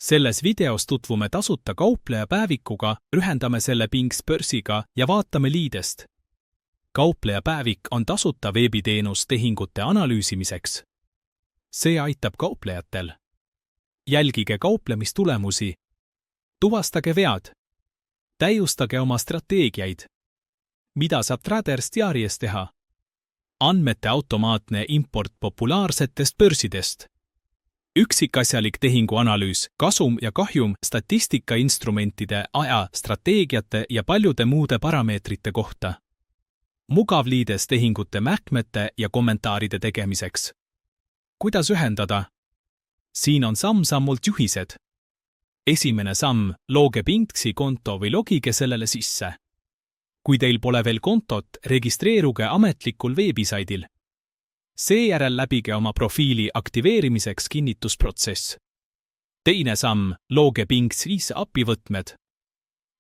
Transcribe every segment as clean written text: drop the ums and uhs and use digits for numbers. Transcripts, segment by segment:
Selles videos tutvume tasuta kaupleja päevikuga, ühendame selle Pinks börsiga ja vaatame liidest. Kaupleja päevik on tasuta veebiteenus tehingute analüüsimiseks. See aitab kauplejatel. Jälgige kauplemistulemusi. Tuvastage vead. Täiustage oma strateegiaid. Mida saab Traders diaries teha? Andmete automaatne import populaarsetest börsidest. Üksikasjalik tehinguanalüüs, kasum ja kahjum, statistikainstrumentide, aja, strateegiate ja paljude muude parameetrite kohta. Mugav liides tehingute mähkmete ja kommentaaride tegemiseks. Kuidas ühendada? Siin on samm-sammult juhised. Esimene samm, looge Pinksi konto või logige sellele sisse. Kui teil pole veel kontot, registreeruge ametlikul veebisaidil. Seejärel läbige oma profiili aktiveerimiseks kinnitusprotsess. Teine samm, looge Pinks 5 apivõtmed.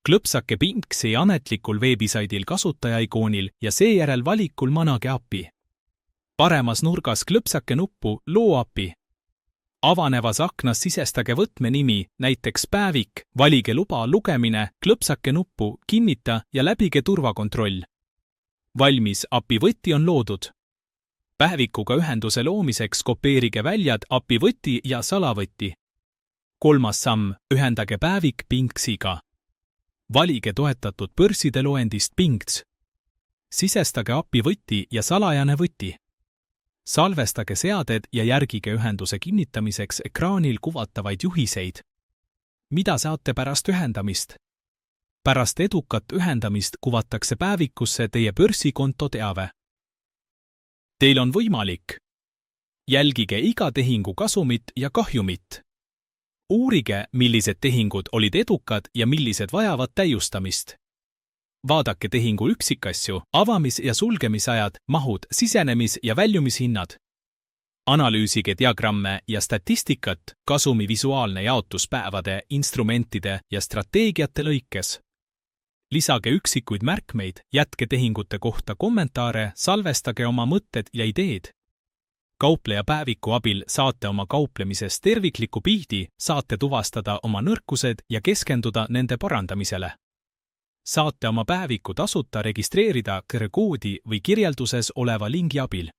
Klõpsake Pinksi ametlikul veebisaidil kasutajaikoonil ja seejärel valikul manage api. Paremas nurgas klõpsake nuppu Loo api. Avanevas aknas sisestage võtme nimi, näiteks päevik, valige luba lugemine, klõpsake nuppu Kinnita ja läbige turvakontroll. Valmis, apivõti on loodud. Päevikuga ühenduse loomiseks kopeerige väljad apivõti ja salavõti. Kolmas samm, ühendage päevik Pinksiga. Valige toetatud börside loendist Pinks. Sisestage apivõti ja salajane võti. Salvestage seaded ja järgige ühenduse kinnitamiseks ekraanil kuvatavaid juhiseid. Mida saate pärast ühendamist? Pärast edukat ühendamist kuvatakse päevikusse teie börsikonto teave. Teil on võimalik. Jälgige iga tehingu kasumit ja kahjumit. Uurige, millised tehingud olid edukad ja millised vajavad täiustamist. Vaadake tehingu üksikasju, avamis- ja sulgemisajad, mahud, sisenemis- ja väljumishinnad. Analüüsige diagramme ja statistikat, kasumi visuaalne jaotus päevade, instrumentide ja strateegiate lõikes. Lisage üksikuid märkmeid, jätke tehingute kohta kommentaare, salvestage oma mõtted ja ideed. Kaupleja päeviku abil saate oma kauplemises tervikliku pildi, saate tuvastada oma nõrkused ja keskenduda nende parandamisele. Saate oma päeviku tasuta registreerida QR-koodi või kirjelduses oleva lingi abil.